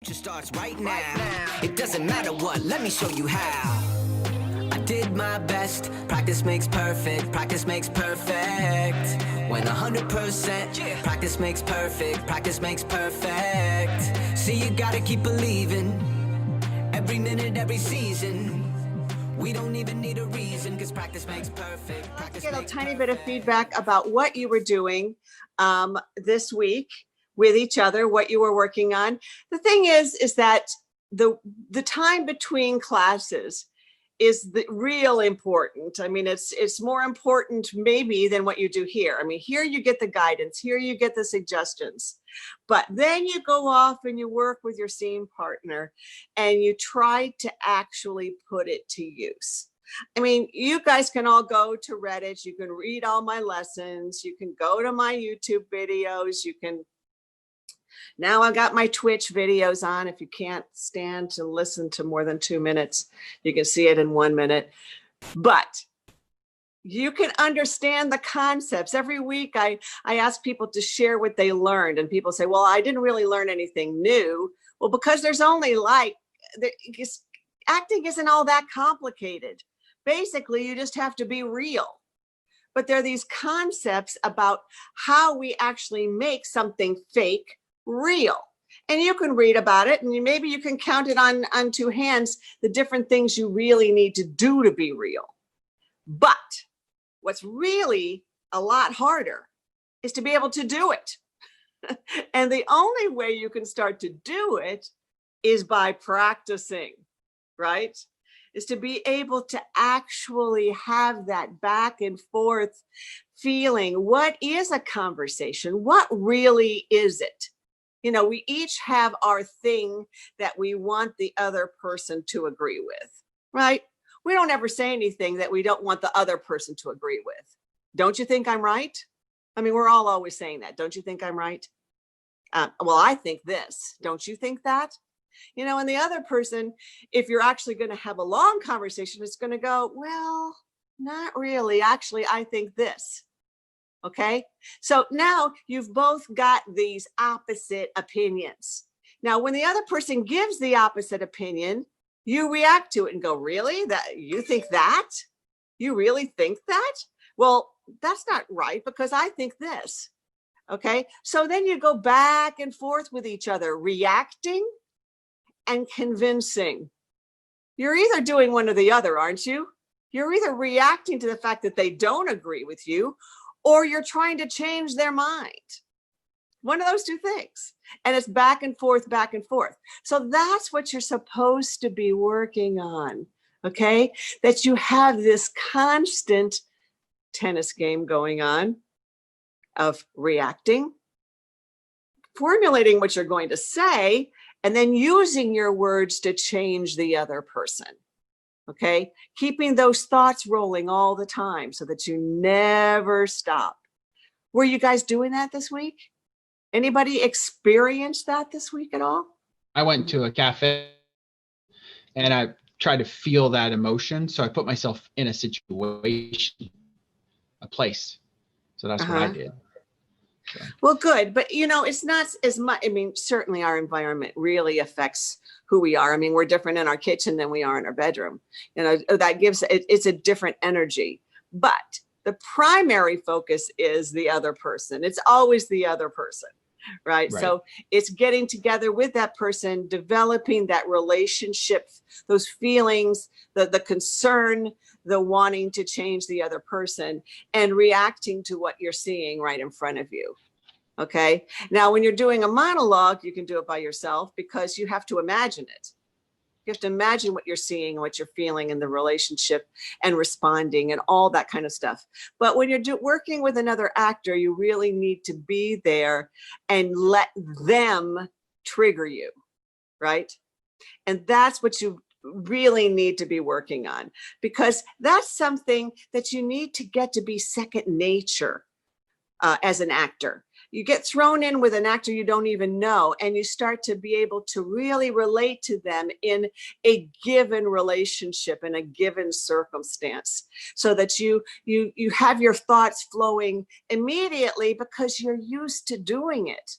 Just starts right now. It doesn't matter what, let me show you how. I did my best. Practice makes perfect. Practice makes perfect. When 100%, practice makes perfect. Practice makes perfect. See, you gotta keep believing. Every minute, every season. We don't even need a reason, because practice makes perfect. Let's get a tiny bit of feedback about what you were doing this week with each other, what you were working on. The thing is that the time between classes is real important. I mean, it's more important maybe than what you do here. I mean, here you get the guidance, here you get the suggestions, but then you go off and you work with your scene partner and you try to actually put it to use. I mean, you guys can all go to Reddit, you can read all my lessons, you can go to my YouTube videos, you can. Now I got my Twitch videos on. If you can't stand to listen to more than 2 minutes, you can see it in 1 minute. But you can understand the concepts. Every week I ask people to share what they learned, and people say, well, I didn't really learn anything new. Well, because there's only acting isn't all that complicated. Basically, you just have to be real. But there are these concepts about how we actually make something fake real. And you can read about it, and maybe you can count it on 2 hands, the different things you really need to do to be real. But what's really a lot harder is to be able to do it. And the only way you can start to do it is by practicing, right? Is to be able to actually have that back and forth feeling. What is a conversation? What really is it? You know, we each have our thing that we want the other person to agree with, right? We don't ever say anything that we don't want the other person to agree with. Don't you think I'm right? I mean, we're all always saying that. Don't you think I'm right? Well, I think this. Don't you think that? You know, and the other person, if you're actually going to have a long conversation, is going to go, well, not really. Actually, I think this. Okay, so now you've both got these opposite opinions. Now, when the other person gives the opposite opinion, you react to it and go, really? That you think that? You really think that? Well, that's not right, because I think this. Okay, so then you go back and forth with each other, reacting and convincing. You're either doing one or the other, aren't you? You're either reacting to the fact that they don't agree with you, or you're trying to change their mind. One of those 2 things. And it's back and forth, back and forth. So that's what you're supposed to be working on, okay? That you have this constant tennis game going on of reacting, formulating what you're going to say, and then using your words to change the other person. Okay, keeping those thoughts rolling all the time so that you never stop. Were you guys doing that this week? Anybody experienced that this week at all? I went to a cafe and I tried to feel that emotion. So I put myself in a situation, a place. So that's what I did. So. Well, good. But, you know, it's not as much. I mean, certainly our environment really affects who we are. I mean, we're different in our kitchen than we are in our bedroom. You know, that gives it's a different energy. But the primary focus is the other person. It's always the other person, right? So it's getting together with that person, developing that relationship, those feelings, the concern, the wanting to change the other person, and reacting to what you're seeing right in front of you. Okay. Now, when you're doing a monologue, you can do it by yourself because you have to imagine it. You have to imagine what you're seeing, what you're feeling in the relationship and responding and all that kind of stuff. But when you're working with another actor, you really need to be there and let them trigger you, right? And that's what you really need to be working on, because that's something that you need to get to be second nature as an actor. You get thrown in with an actor you don't even know, and you start to be able to really relate to them in a given relationship, in a given circumstance, so that you have your thoughts flowing immediately because you're used to doing it.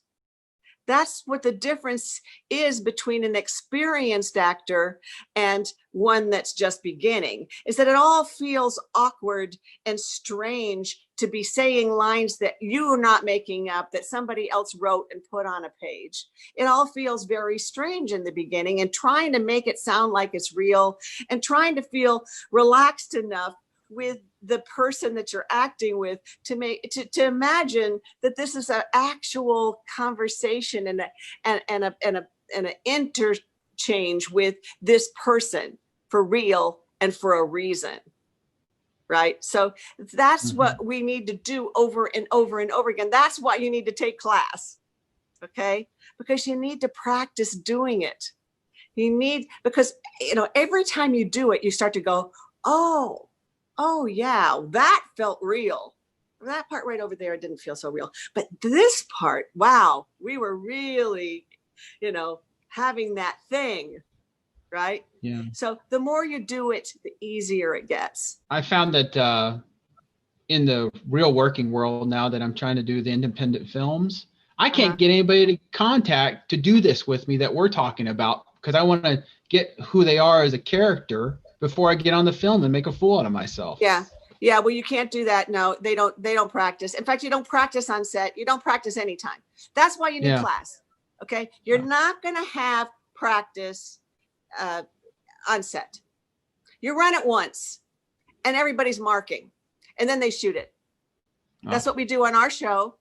That's what the difference is between an experienced actor and one that's just beginning, is that it all feels awkward and strange to be saying lines that you're not making up, that somebody else wrote and put on a page. It all feels very strange in the beginning, and trying to make it sound like it's real and trying to feel relaxed enough with the person that you're acting with to imagine that this is an actual conversation and an interchange with this person for real and for a reason, right? So that's what we need to do over and over and over again. That's why you need to take class, okay? Because you need to practice doing it. You need, because every time you do it, you start to go, oh yeah, that felt real. That part right over there didn't feel so real. But this part, wow, we were really, having that thing, right? Yeah. So the more you do it, the easier it gets. I found that in the real working world, now that I'm trying to do the independent films, I can't get anybody to contact to do this with me that we're talking about, because I want to get who they are as a character before I get on the film and make a fool out of myself. Yeah. Well, you can't do that. No, they don't practice. In fact, you don't practice on set. You don't practice anytime. That's why you need class. Okay. You're not going to have practice on set. You run it once and everybody's marking, and then they shoot it. That's what we do on our show.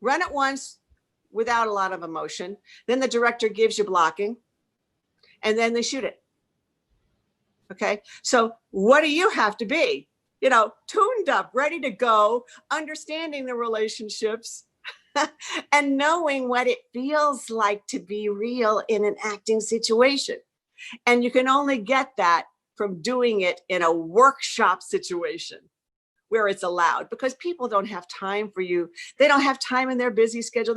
Run it once without a lot of emotion. Then the director gives you blocking, and then they shoot it. Okay. So what do you have to be? Tuned up, ready to go, understanding the relationships and knowing what it feels like to be real in an acting situation. And you can only get that from doing it in a workshop situation where it's allowed, because people don't have time for you. They don't have time in their busy schedule.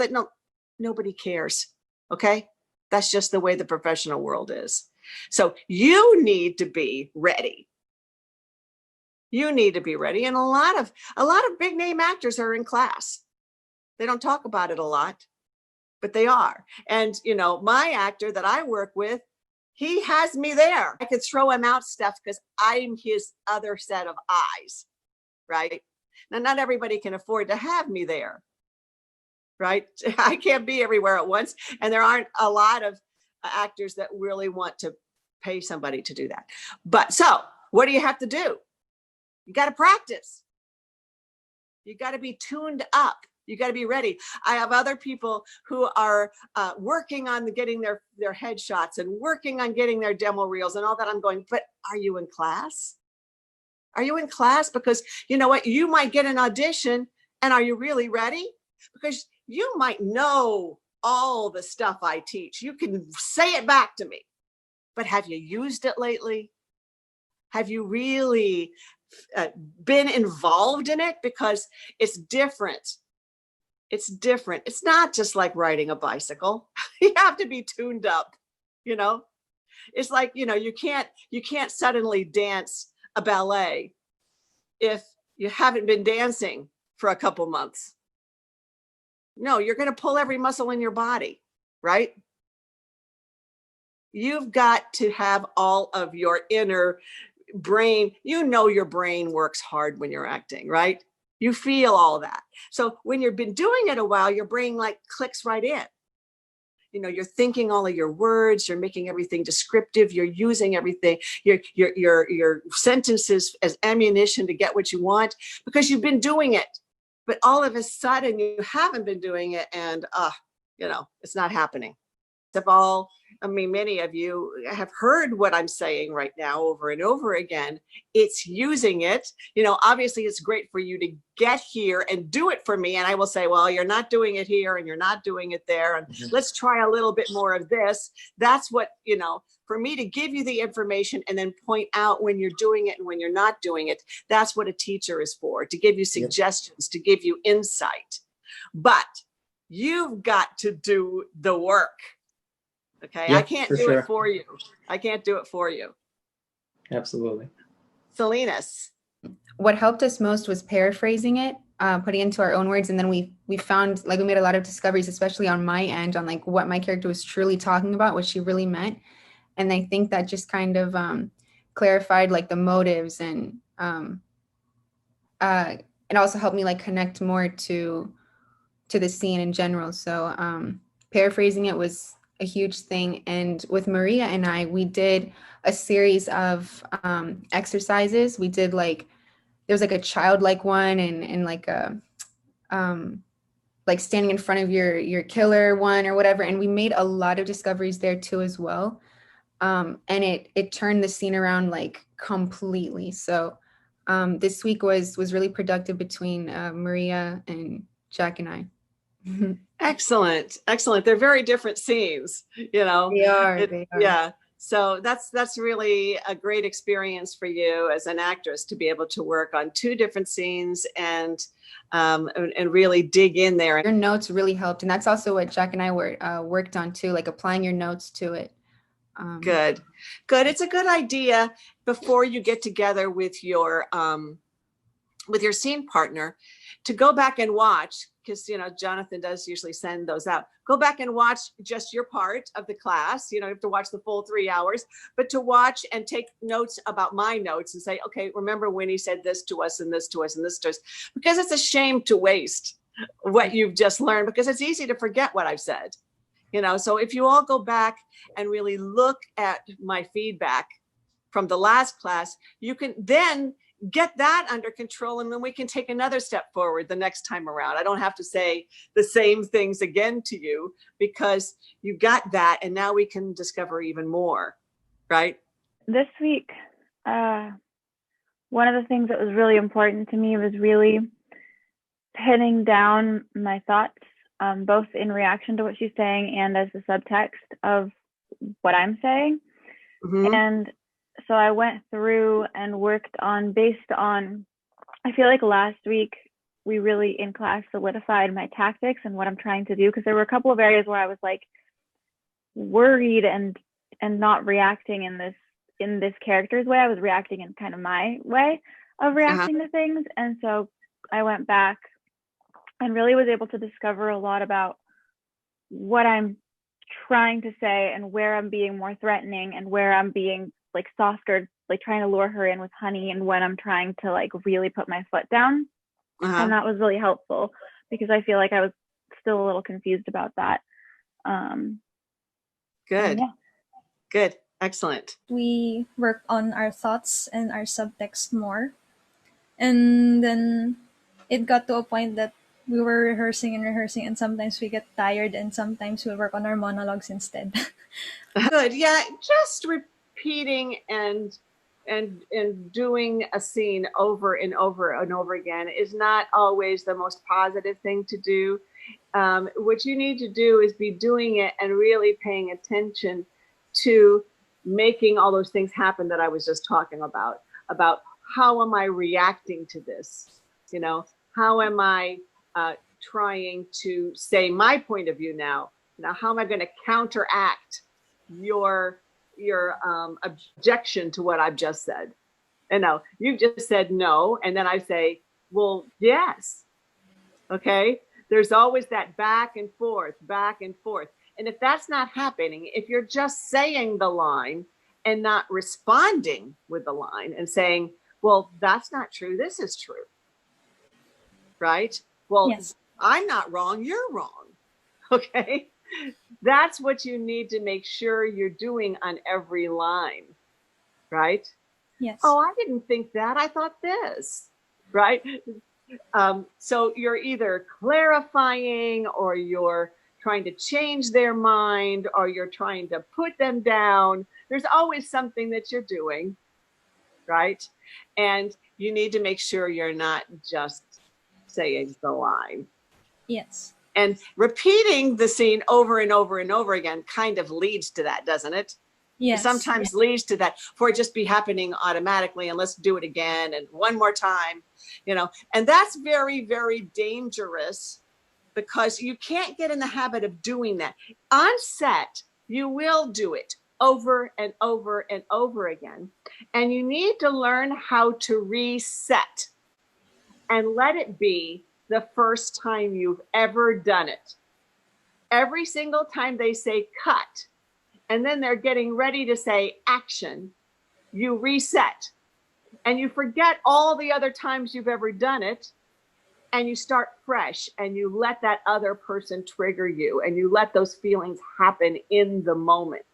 Nobody cares. Okay. That's just the way the professional world is. So you need to be ready. You need to be ready. And a lot of big name actors are in class. They don't talk about it a lot, but they are. And, my actor that I work with, he has me there. I could throw him out stuff because I'm his other set of eyes, right? Now, not everybody can afford to have me there, right? I can't be everywhere at once. And there aren't a lot of actors that really want to pay somebody to do that. But so what do you have to do? You got to practice. You got to be tuned up. You got to be ready. I have other people who are working on getting their headshots and working on getting their demo reels and all that. I'm going, but are you in class? Are you in class? Because you know what? You might get an audition, and are you really ready? Because you might know all the stuff I teach. You can say it back to me, but have you used it lately? Have you really been involved in it? Because it's different. It's different. It's not just like riding a bicycle. You have to be tuned up, It's like, you can't suddenly dance a ballet if you haven't been dancing for a couple months. No, you're going to pull every muscle in your body, right? You've got to have all of your inner brain. Your brain works hard when you're acting, right? You feel all that. So when you've been doing it a while, your brain clicks right in. You're thinking all of your words, you're making everything descriptive, you're using everything, your sentences as ammunition to get what you want, because you've been doing it. But all of a sudden you haven't been doing it, and it's not happening. Many of you have heard what I'm saying right now over and over again. It's using it. Obviously it's great for you to get here and do it for me. And I will say, well, you're not doing it here and you're not doing it there. And let's try a little bit more of this. That's what, for me to give you the information and then point out when you're doing it and when you're not doing it. That's what a teacher is for, to give you suggestions, to give you insight. But you've got to do the work. Okay. Yeah, I can't do it for you. I can't do it for you. Absolutely. Salinas. What helped us most was paraphrasing it. putting into our own words. And then we found, like, we made a lot of discoveries, especially on my end, on like what my character was truly talking about, what she really meant. And I think that just kind of clarified like the motives, and it also helped me like connect more to the scene in general. So paraphrasing it was a huge thing. And with Maria and I, we did a series of exercises. We did like, there was like a childlike one, and like a like standing in front of your killer one or whatever. And we made a lot of discoveries there too as well. And it turned the scene around like completely. So this week was really productive between Maria and Jack and I. Excellent. Excellent. They're very different scenes, you know. They are. Yeah. So that's really a great experience for you as an actress to be able to work on two different scenes and really dig in there. Your notes really helped. And that's also what Jack and I worked on too, like applying your notes to it. Good. It's a good idea before you get together with your scene partner to go back and watch, because, you know, Jonathan does usually send those out. Go back and watch just your part of the class. You know, you have to watch the full 3 hours, but to watch and take notes about my notes and say, okay, remember Winnie said this to us and this to us and this to us, because it's a shame to waste what you've just learned, because it's easy to forget what I've said. You know, so if you all go back and really look at my feedback from the last class, you can then get that under control, and then we can take another step forward the next time around. I don't have to say the same things again to you, because you got that, and now we can discover even more, right? This week, one of the things that was really important to me was really pinning down my thoughts, both in reaction to what she's saying and as the subtext of what I'm saying. Mm-hmm. And so I went through and worked on, based on, I feel like last week we really in class solidified my tactics and what I'm trying to do, because there were a couple of areas where I was like worried and not reacting in this character's way. I was reacting in kind of my way of reacting to things. And so I went back and really was able to discover a lot about what I'm trying to say and where I'm being more threatening and where I'm being like softer, like trying to lure her in with honey, and when I'm trying to like really put my foot down. And that was really helpful, because I feel like I was still a little confused about that. Good. Yeah. Good. Excellent. We work on our thoughts and our subtext more. And then it got to a point that we were rehearsing, and sometimes we get tired, and sometimes we work on our monologues instead. Good. Yeah. Just repeating and doing a scene over and over and over again is not always the most positive thing to do. What you need to do is be doing it and really paying attention to making all those things happen that I was just talking about how am I reacting to this? You know, how am I trying to say my point of view now? Now, how am I going to counteract your objection to what I've just said? And now you've just said no, and then I say, well, yes. Okay. There's always that back and forth. And if that's not happening, if you're just saying the line and not responding with the line and saying, well, that's not true, this is true. Right? Well, yes. I'm not wrong, you're wrong. Okay. That's what you need to make sure you're doing on every line, right? Yes. Oh, I didn't think that. I thought this, right? So you're either clarifying, or you're trying to change their mind, or you're trying to put them down. There's always something that you're doing, right? And you need to make sure you're not just saying the line. Yes. And repeating the scene over and over and over again kind of leads to that, doesn't it? Yes. It sometimes leads to that, for it just be happening automatically, and let's do it again and one more time, you know. And that's very, very dangerous, because you can't get in the habit of doing that. On set, you will do it over and over and over again. And you need to learn how to reset and let it be the first time you've ever done it. Every single time they say cut, and then they're getting ready to say action, you reset. And you forget all the other times you've ever done it, and you start fresh, and you let that other person trigger you, and you let those feelings happen in the moment.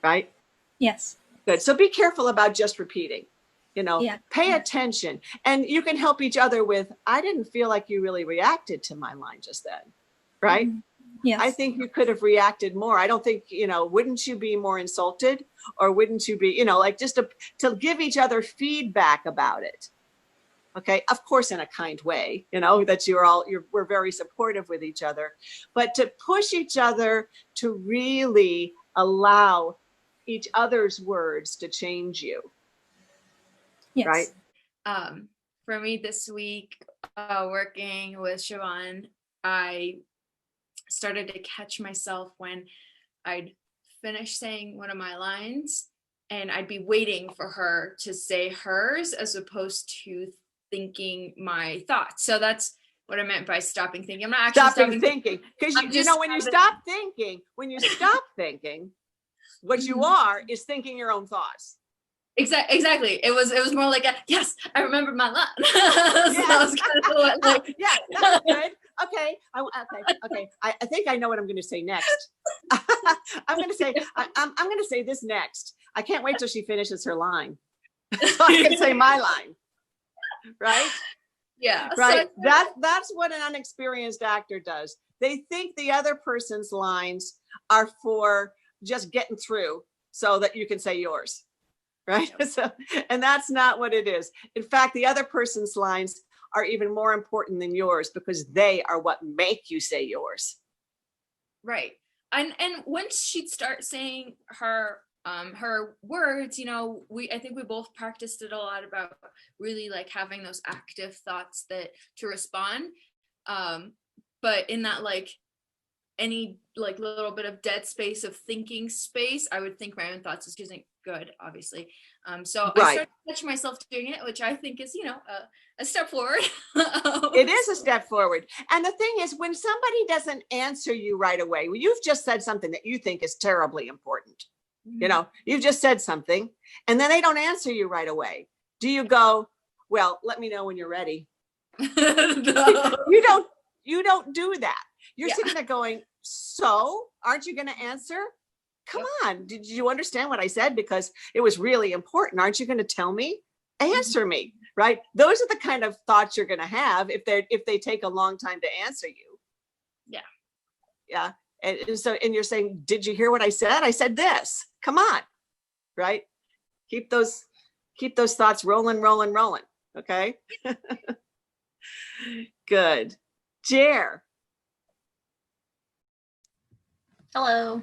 Right? Yes. Good. So be careful about just repeating, Yeah. pay attention, and you can help each other with, I didn't feel like you really reacted to my line just then. Right? Yes. I think you could have reacted more. I don't think, wouldn't you be more insulted, or wouldn't you be, like just to give each other feedback about it. Okay. Of course, in a kind way, that we're very supportive with each other, but to push each other to really allow each other's words to change you. Yes. Right. For me this week, working with Siobhan, I started to catch myself when I'd finish saying one of my lines and I'd be waiting for her to say hers as opposed to thinking my thoughts. So that's what I meant by stopping thinking. I'm not actually stopping thinking, because when you stop thinking, what you are is thinking your own thoughts. Exactly. It was more like yes, I remember my line. So Yeah. I was kind of like, Yeah, that's good. Okay. Okay. I think I know what I'm going to say next. I'm going to say this next. I can't wait till she finishes her line, so I can say my line. Right? Yeah. Right. That's what an unexperienced actor does. They think the other person's lines are for just getting through so that you can say yours. Right. So, and that's not what it is. In fact, the other person's lines are even more important than yours, because they are what make you say yours. Right. And once she'd start saying her words, I think we both practiced it a lot about really like having those active thoughts to respond. But in that like any like little bit of dead space of thinking space, I would think my own thoughts, which isn't good, obviously. So Right. I started catching myself doing it, which I think is, a step forward. It is a step forward. And the thing is, when somebody doesn't answer you right away, well, you've just said something that you think is terribly important. You've just said something, and then they don't answer you right away. Do you go, well, let me know when you're ready? No. You don't do that. You're Yeah. sitting there going, so aren't you going to answer? Come on. Did you understand what I said? Because it was really important. Aren't you going to tell me? Answer me. Right. Those are the kind of thoughts you're going to have if they take a long time to answer you. Yeah. Yeah. And you're saying, did you hear what I said? I said this. Come on. Right. Keep those thoughts rolling. Okay. Good. Jer. Hello.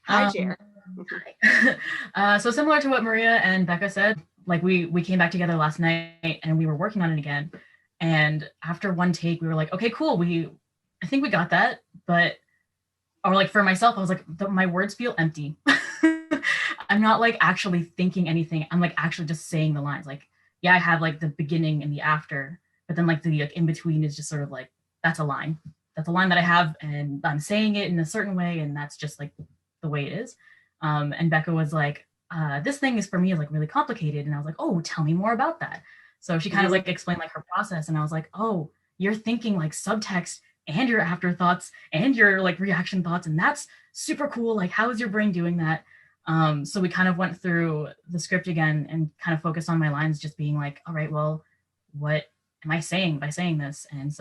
Hi, Jer. So similar to what Maria and Becca said, like we came back together last night and we were working on it again. And after one take, we were like, okay, cool. I think we got that. Or like for myself, I was like, my words feel empty. I'm not like actually thinking anything. I'm like actually just saying the lines. Like, yeah, I have like the beginning and the after, but then like the in between is just sort of like, that's a line. That's a line that I have, and I'm saying it in a certain way, and that's just like the way it is. And Becca was like, this thing is for me is like really complicated. And I was like, oh, tell me more about that. So she kind of like explained like her process, and I was like, oh, you're thinking like subtext and your afterthoughts and your like reaction thoughts, and that's super cool. Like, how is your brain doing that? So we kind of went through the script again and kind of focused on my lines, just being like, all right, well, what am I saying by saying this? And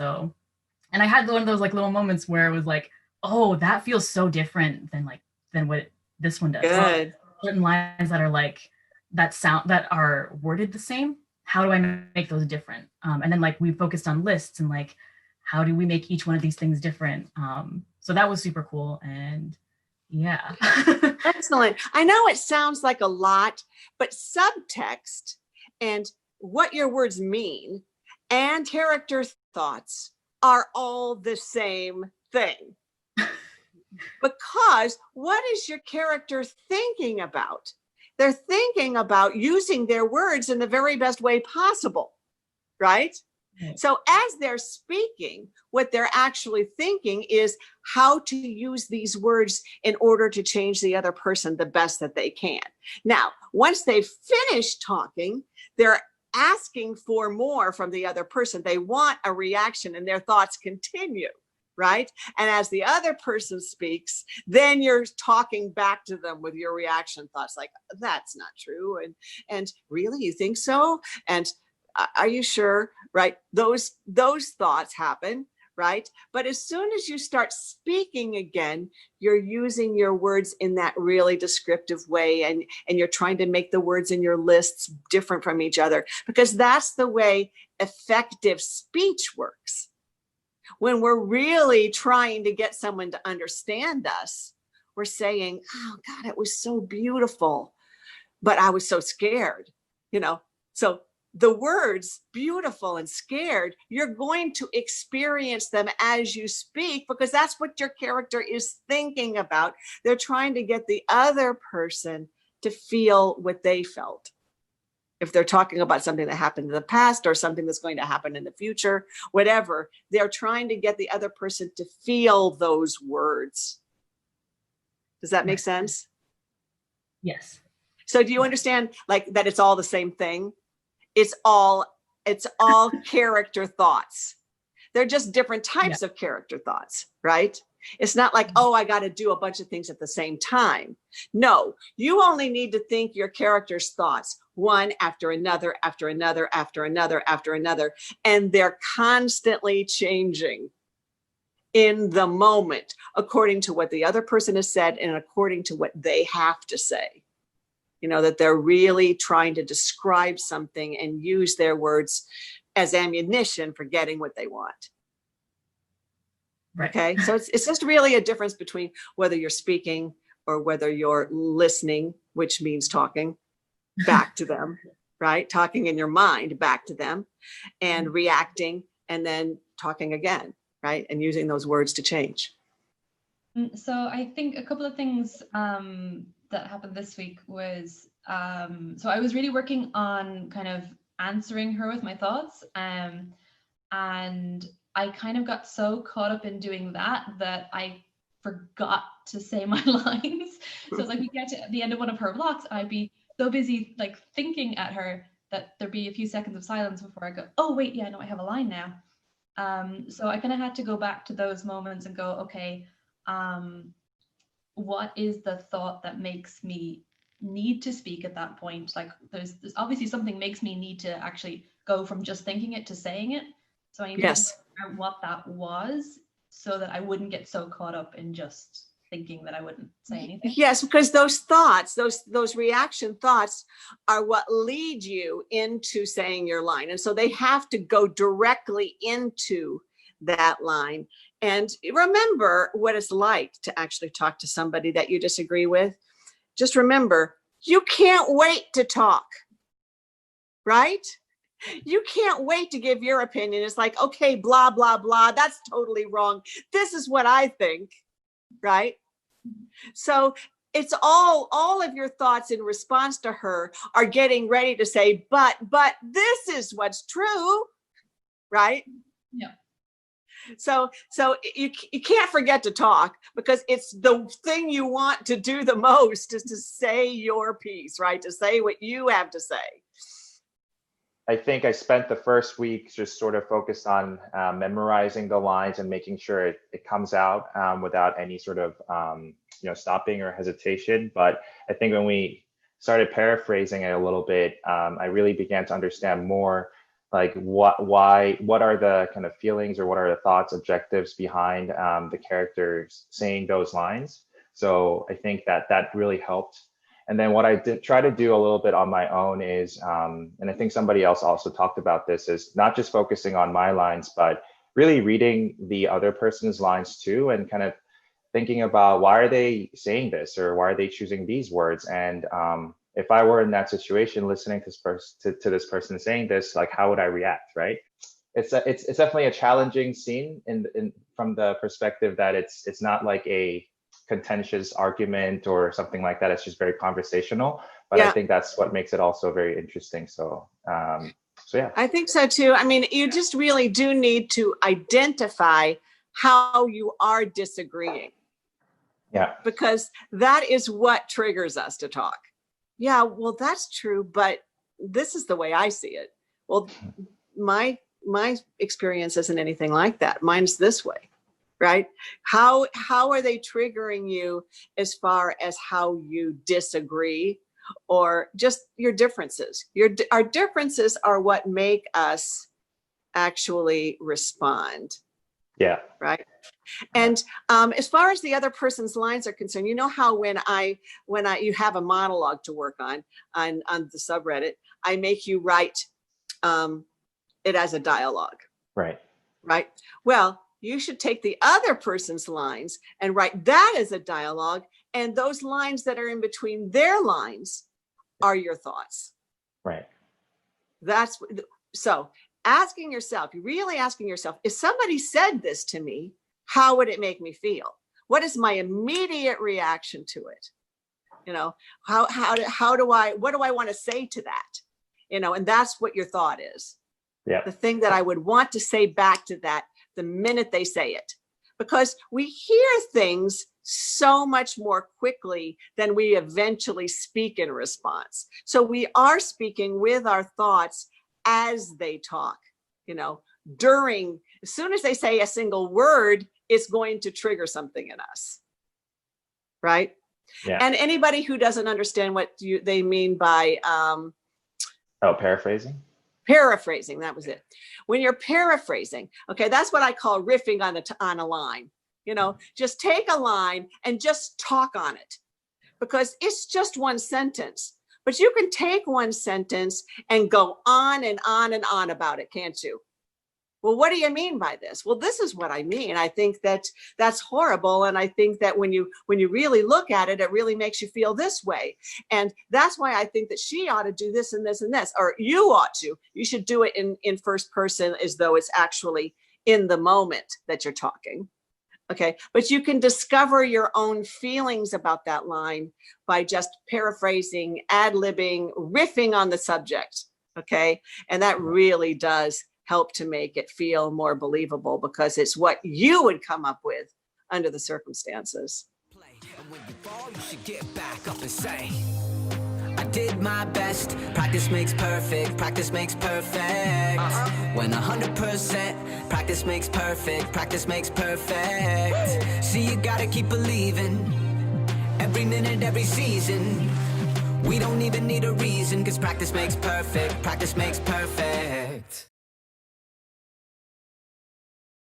I had one of those like little moments where it was like, oh, that feels so different than what this one does. Good. Certain lines that are like that are worded the same. How do I make those different? And then like we focused on lists and like, how do we make each one of these things different? So that was super cool. And yeah. Excellent. I know it sounds like a lot, but subtext and what your words mean and character thoughts are all the same thing. Because what is your character thinking about? They're thinking about using their words in the very best way possible, right? So as they're speaking, what they're actually thinking is how to use these words in order to change the other person the best that they can. Now, once they've finished talking, they're asking for more from the other person. They want a reaction, and their thoughts continue, right? And as the other person speaks, then you're talking back to them with your reaction thoughts, like, that's not true. And really, you think so? And are you sure? Right? Those thoughts happen, right? But as soon as you start speaking again, you're using your words in that really descriptive way, and you're trying to make the words in your lists different from each other, because that's the way effective speech works. When we're really trying to get someone to understand us, we're saying, oh God, it was so beautiful, but I was so scared, so the words beautiful and scared, you're going to experience them as you speak, because that's what your character is thinking about. They're trying to get the other person to feel what they felt. If they're talking about something that happened in the past or something that's going to happen in the future, whatever, they're trying to get the other person to feel those words. Does that make sense? Yes. So do you understand, like, that it's all the same thing? It's all character thoughts. They're just different types of character thoughts, right? It's not like, oh, I got to do a bunch of things at the same time. No, you only need to think your character's thoughts one after another, after another, after another, after another, and they're constantly changing in the moment, according to what the other person has said and according to what they have to say. That they're really trying to describe something and use their words as ammunition for getting what they want. Right. Okay, so it's just really a difference between whether you're speaking or whether you're listening, which means talking back to them, right? Talking in your mind back to them, and reacting, and then talking again, right? And using those words to change. So I think a couple of things that happened this week was, so I was really working on kind of answering her with my thoughts, and I kind of got so caught up in doing that I forgot to say my lines. So it's like we get to the end of one of her blocks, I'd be so busy like thinking at her that there'd be a few seconds of silence before I go, oh wait, yeah, no, I have a line now. So I kind of had to go back to those moments and go, okay, what is the thought that makes me need to speak at that point? Like there's obviously something makes me need to actually go from just thinking it to saying it. So I need to figure out what that was so that I wouldn't get so caught up in just thinking that I wouldn't say anything. Yes, because those thoughts, those reaction thoughts are what lead you into saying your line. And so they have to go directly into that line. And remember what it's like to actually talk to somebody that you disagree with. Just remember, you can't wait to talk, right? You can't wait to give your opinion. It's like, okay, blah, blah, blah. That's totally wrong. This is what I think, right? So it's all of your thoughts in response to her are getting ready to say, but this is what's true, right? Yeah. So you can't forget to talk, because it's the thing you want to do the most is to say your piece, right? To say what you have to say. I think I spent the first week just sort of focused on memorizing the lines and making sure it comes out without any sort of stopping or hesitation. But I think when we started paraphrasing it a little bit, I really began to understand more like what are the kind of feelings or what are the thoughts, objectives behind the characters saying those lines. So I think that really helped. And then what I did try to do a little bit on my own is, and I think somebody else also talked about this, is not just focusing on my lines, but really reading the other person's lines too, and kind of thinking about why are they saying this, or why are they choosing these words? And if I were in that situation, listening to this person saying this, like how would I react, right? It's definitely a challenging scene from the perspective that it's not like a contentious argument or something like that. It's just very conversational, but I think that's what makes it also very interesting. So So yeah. I think so too. I mean, you just really do need to identify how you are disagreeing. Yeah. Because that is what triggers us to talk. Yeah, well, that's true, but this is the way I see it. Well, my experience isn't anything like that. Mine's this way, right? How are they triggering you as far as how you disagree, or just your differences? Our differences are what make us actually respond. Yeah. Right. And as far as the other person's lines are concerned, you know how when you have a monologue to work on the subreddit, I make you write it as a dialogue. Right. Right. Well, you should take the other person's lines and write that as a dialogue, and those lines that are in between their lines are your thoughts. Right. That's so. Asking yourself, really asking yourself, if somebody said this to me, how would it make me feel? What is my immediate reaction to it? You know, what do I want to say to that? You know, and that's what your thought is. Yeah. The thing that I would want to say back to that the minute they say it, because we hear things so much more quickly than we eventually speak in response. So we are speaking with our thoughts as they talk, you know, as soon as they say a single word, it's going to trigger something in us. Right. Yeah. And anybody who doesn't understand what they mean by paraphrasing. Paraphrasing, that was it. When you're paraphrasing, okay, that's what I call riffing on a line. You know, just take a line and just talk on it, because it's just one sentence. But you can take one sentence and go on and on and on about it, can't you? Well, what do you mean by this? Well, this is what I mean. I think that's horrible. And I think that when you really look at it, it really makes you feel this way. And that's why I think that she ought to do this and this and this, or you should do it in first person as though it's actually in the moment that you're talking. Okay, but you can discover your own feelings about that line by just paraphrasing, ad-libbing, riffing on the subject. Okay, and that really does help to make it feel more believable, because it's what you would come up with under the circumstances. And when you fall, you should get back up and say, I did my best. Practice makes perfect. Practice makes perfect. When 100%, practice makes perfect. Practice makes perfect. See, you gotta keep believing. Every minute, every season. We don't even need a reason, 'cause practice makes perfect. Practice makes perfect.